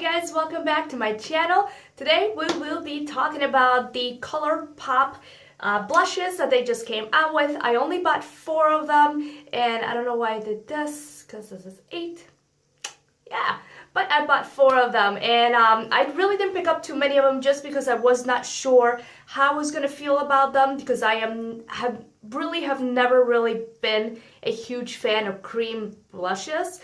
guys, welcome back to my channel. Today we will be talking about the Colourpop blushes that they just came out with. I only bought 4 of them, and I don't know why I did this because this is 8. Yeah, but I bought 4 of them, and I really didn't pick up too many of them just because I was not sure how I was gonna feel about them, because I have never really been a huge fan of cream blushes.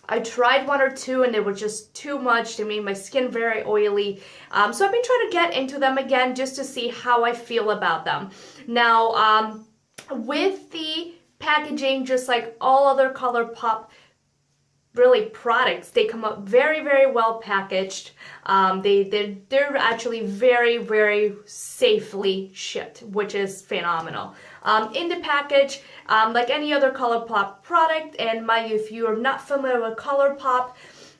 I tried 1 or 2 and they were just too much. They made my skin very oily. So I've been trying to get into them again just to see how I feel about them. Now, with the packaging, just like all other Colourpop really products, they come up very, very well packaged. They're actually very, very safely shipped, which is phenomenal. In the package, like any other Colourpop product, and mind you, if you are not familiar with Colourpop,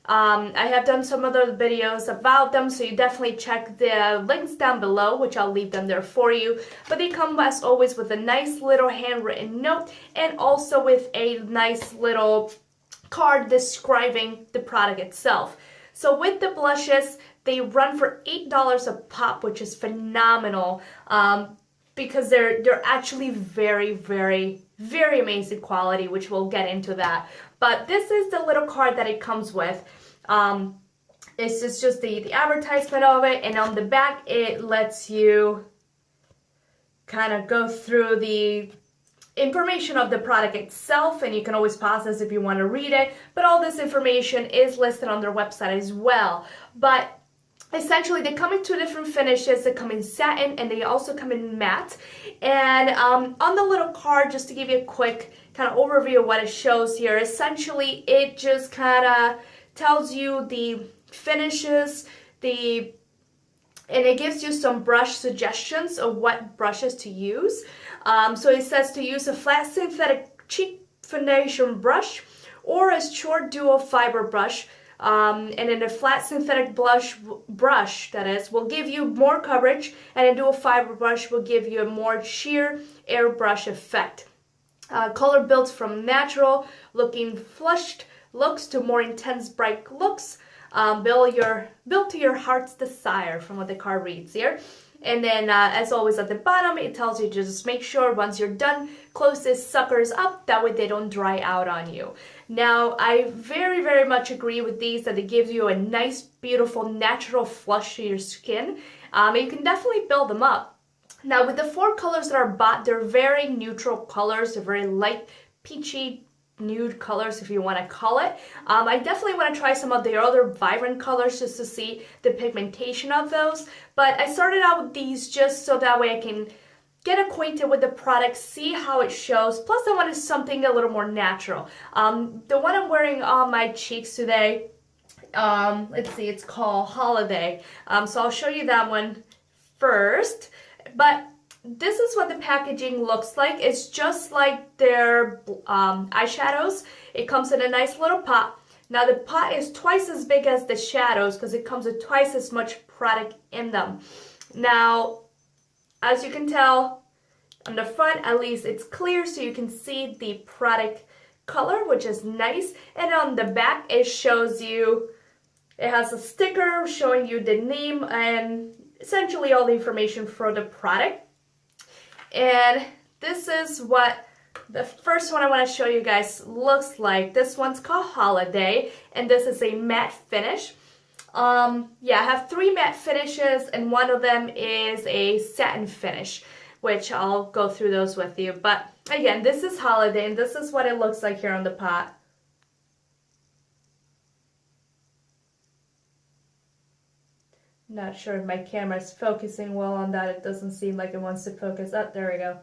I have done some other videos about them, so you definitely check the links down below, which I'll leave them there for you. But they come, as always, with a nice little handwritten note, and also with a nice little card describing the product itself. So with the blushes, they run for $8 a pop, which is phenomenal, because they're actually very, very, very amazing quality, which we'll get into that. But this is the little card that it comes with. It's just the advertisement of it, and on the back it lets you kind of go through the information of the product itself, and you can always pause this if you want to read it, but all this information is listed on their website as well. But essentially, they come in 2 different finishes. They come in satin and they also come in matte. And on the little card, just to give you a quick kind of overview of what it shows here, essentially it just kind of tells you the finishes, and it gives you some brush suggestions of what brushes to use. So it says to use a flat synthetic cheek foundation brush or a short dual fiber brush. And then a flat synthetic brush, that is, will give you more coverage, and a dual fiber brush will give you a more sheer airbrush effect. Color builds from natural looking flushed looks to more intense bright looks. Build to your heart's desire, from what the card reads here. And then, as always, at the bottom, it tells you to just make sure once you're done, close these suckers up. That way they don't dry out on you. Now, I very, very much agree with these, that it gives you a nice, beautiful, natural flush to your skin. You can definitely build them up. Now, with the 4 colors that are bought, they're very neutral colors. They're very light, peachy, nude colors, if you want to call it. I definitely want to try some of the other vibrant colors just to see the pigmentation of those, but I started out with these just so that way I can get acquainted with the product, see how it shows, plus I wanted something a little more natural. The one I'm wearing on my cheeks today, let's see, it's called Holiday, so I'll show you that one first. But this is what the packaging looks like. It's just like their eyeshadows. It comes in a nice little pot. Now the pot is twice as big as the shadows because it comes with twice as much product in them. Now, as you can tell, on the front at least it's clear, so you can see the product color, which is nice. And on the back it shows you, it has a sticker showing you the name and essentially all the information for the product. And this is what the first one I want to show you guys looks like. This one's called Holiday, and this is a matte finish. Yeah, I have 3 matte finishes, and one of them is a satin finish, which I'll go through those with you. But again, this is Holiday, and this is what it looks like here on the pot. Not sure if my camera's focusing well on that. It doesn't seem like it wants to focus. Oh, there we go.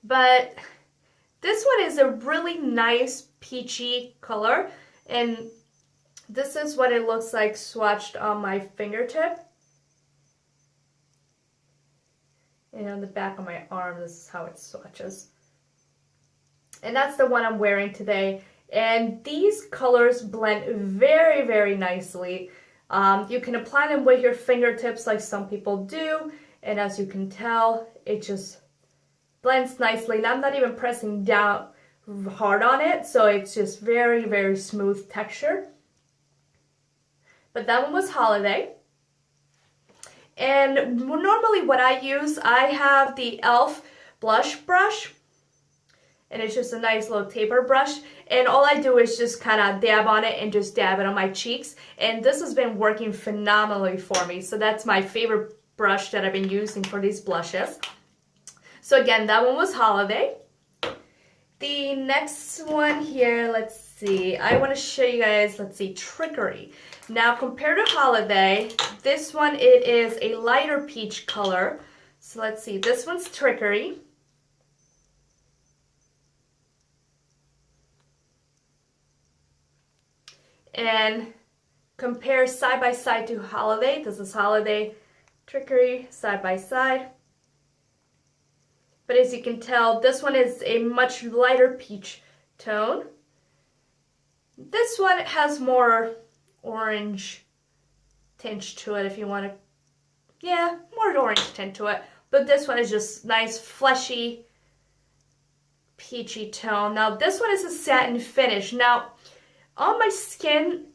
But this one is a really nice peachy color, and this is what it looks like swatched on my fingertip. And on the back of my arm, this is how it swatches. And that's the one I'm wearing today. And these colors blend very, very nicely. You can apply them with your fingertips like some people do, and as you can tell, it just blends nicely. And I'm not even pressing down hard on it, so it's just very, very smooth texture. but that one was Holiday. And normally what I use, I have the e.l.f. blush brush, and it's just a nice little taper brush, and all I do is just kind of dab on it and just dab it on my cheeks, and this has been working phenomenally for me. So that's my favorite brush that I've been using for these blushes. So again, that one was Holiday. The next one here, let's see, I want to show you guys, let's see, Trickery. Now compared to Holiday, this one, it is a lighter peach color. So let's see, this one's Trickery. And compare side by side to Holiday. This is Holiday, Trickery, side by side. But as you can tell, this one is a much lighter peach tone. This one has more orange tinge to it if you want to, yeah, more orange tint to it. But this one is just nice, fleshy, peachy tone. Now this one is a satin finish. Now on my skin,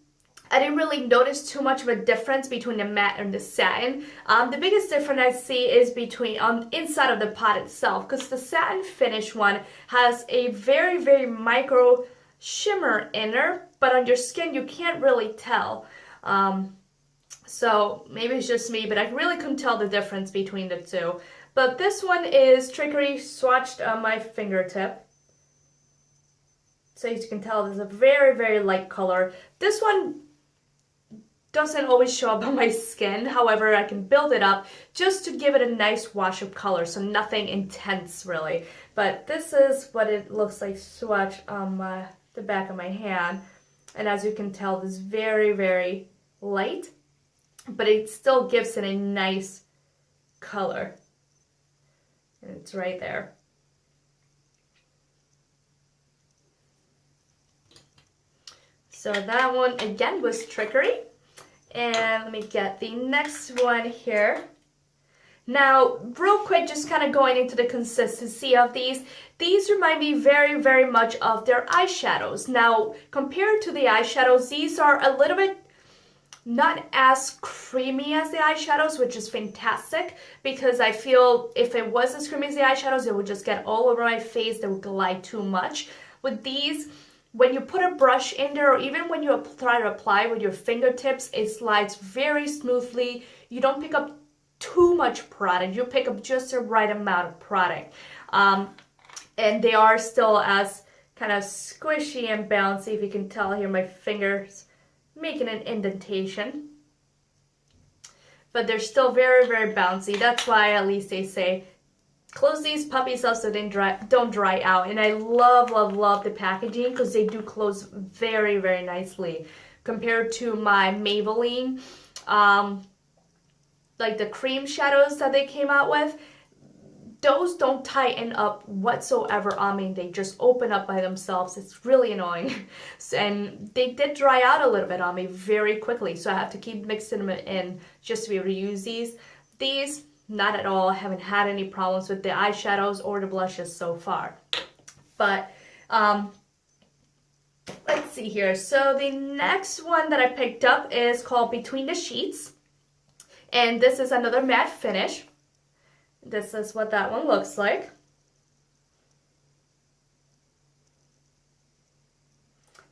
I didn't really notice too much of a difference between the matte and the satin. The biggest difference I see is between on inside of the pot itself, because the satin finish one has a very, very micro shimmer in there, but on your skin you can't really tell. So maybe it's just me, but I really couldn't tell the difference between the two. But this one is Trickery swatched on my fingertip. So as you can tell, there's a very, very light color. This one doesn't always show up on my skin. However, I can build it up just to give it a nice wash of color, so nothing intense really. But this is what it looks like swatched on the back of my hand. And as you can tell, it's very, very light, but it still gives it a nice color. And it's right there. So that one again was Trickery. And let me get the next one here. Now, real quick, just kind of going into the consistency of these. These remind me very, very much of their eyeshadows. Now, compared to the eyeshadows, these are a little bit not as creamy as the eyeshadows, which is fantastic, because I feel if it was as creamy as the eyeshadows, it would just get all over my face. They would glide too much. With these, when you put a brush in there, or even when you try to apply with your fingertips, it slides very smoothly. You don't pick up too much product. You pick up just the right amount of product. And they are still as kind of squishy and bouncy. If you can tell here, my fingers making an indentation. But they're still very, very bouncy. That's why at least they say close these puppies up so they don't dry out. And I love, love, love the packaging because they do close very, very nicely compared to my Maybelline, like the cream shadows that they came out with. Those don't tighten up whatsoever on me. They just open up by themselves. It's really annoying. And they did dry out a little bit on me very quickly, so I have to keep mixing them in just to be able to use these. These, not at all. I haven't had any problems with the eyeshadows or the blushes so far. But let's see here. So the next one that I picked up is called Between the Sheets. And this is another matte finish. This is what that one looks like.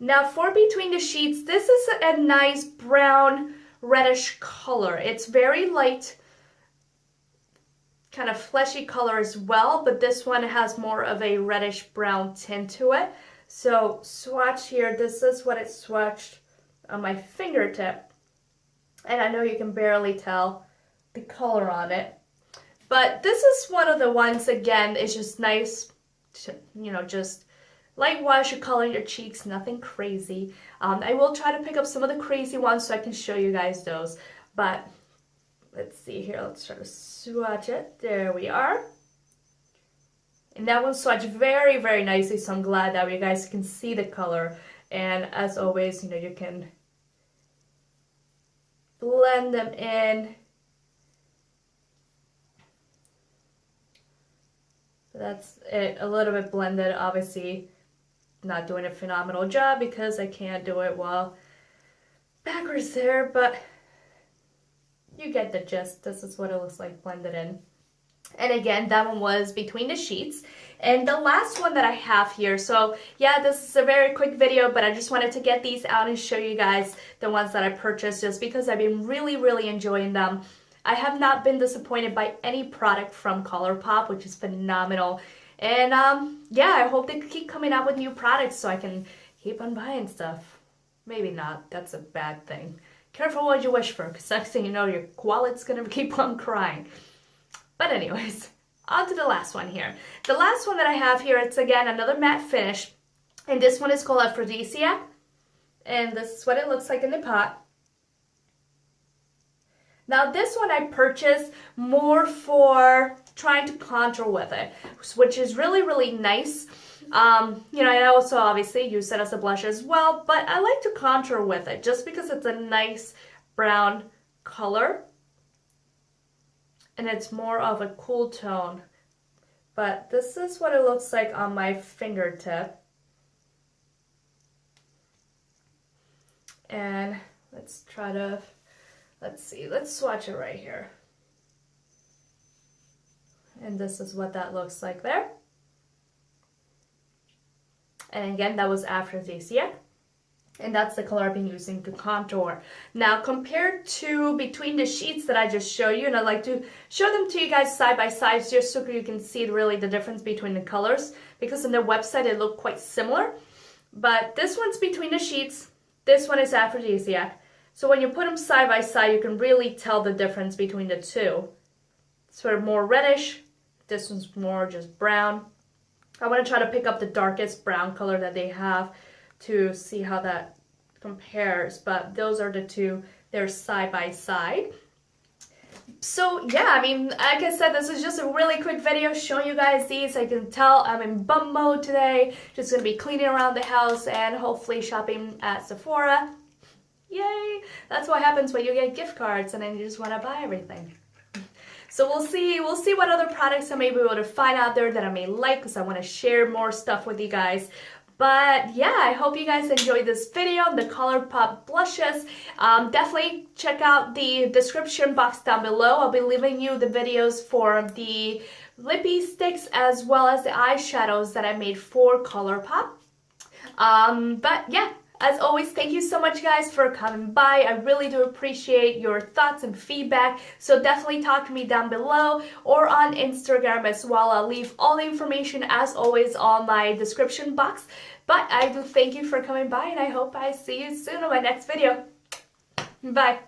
Now for Between the Sheets, this is a nice brown reddish color. It's very light, kind of fleshy color as well, but this one has more of a reddish brown tint to it. So swatch here, this is what it swatched on my fingertip. And I know you can barely tell the color on it. But this is one of the ones, again, it's just nice to, you know, just light wash your color in your cheeks, nothing crazy. I will try to pick up some of the crazy ones so I can show you guys those. But let's see here, let's try to swatch it. There we are. And that one swatched very, very nicely, so I'm glad that you guys can see the color. And as always, you know, you can blend them in. That's it, a little bit blended. Obviously not doing a phenomenal job because I can't do it while backwards there, but you get the gist. This is what it looks like blended in. And again, that one was Between the Sheets. And the last one that I have here, so yeah, this is a very quick video, but I just wanted to get these out and show you guys the ones that I purchased just because I've been really enjoying them. I have not been disappointed by any product from Colourpop, which is phenomenal. And yeah, I hope they keep coming out with new products so I can keep on buying stuff. Maybe not, that's a bad thing. Careful what you wish for, because next thing you know, your wallet's gonna keep on crying. But anyways, on to the last one here. The last one that I have here, it's again another matte finish. And this one is called Aphrodisiac. And this is what it looks like in the pot. Now this one I purchased more for trying to contour with it, which is really nice. You know, I also obviously use it as a blush as well, but I like to contour with it just because it's a nice brown color. And it's more of a cool tone. But this is what it looks like on my fingertip. And let's try to, let's see, let's swatch it right here. And this is what that looks like there. And again, that was Aphrodisiac. And that's the color I've been using to contour. Now, compared to Between the Sheets that I just showed you, and I'd like to show them to you guys side by side just so you can see really the difference between the colors, because on their website it looked quite similar. But this one's Between the Sheets, this one is Aphrodisiac. So when you put them side by side, you can really tell the difference between the two. Sort of more reddish, this one's more just brown. I want to try to pick up the darkest brown color that they have to see how that compares, but those are the two. They're side by side. So yeah, I mean, like I said, this is just a really quick video showing you guys these. I can tell I'm in bum mode today, just gonna be cleaning around the house and hopefully shopping at Sephora. Yay! That's what happens when you get gift cards and then you just want to buy everything. So we'll see what other products I may be able to find out there that I may like, because I want to share more stuff with you guys. But yeah, I hope you guys enjoyed this video, the Colourpop blushes. Definitely check out the description box down below. I'll be leaving you the videos for the lippy sticks as well as the eyeshadows that I made for Colourpop. But yeah, as always, thank you so much guys for coming by. I really do appreciate your thoughts and feedback. So definitely talk to me down below or on Instagram as well. I'll leave all the information as always on my description box. But I do thank you for coming by and I hope I see you soon in my next video. Bye.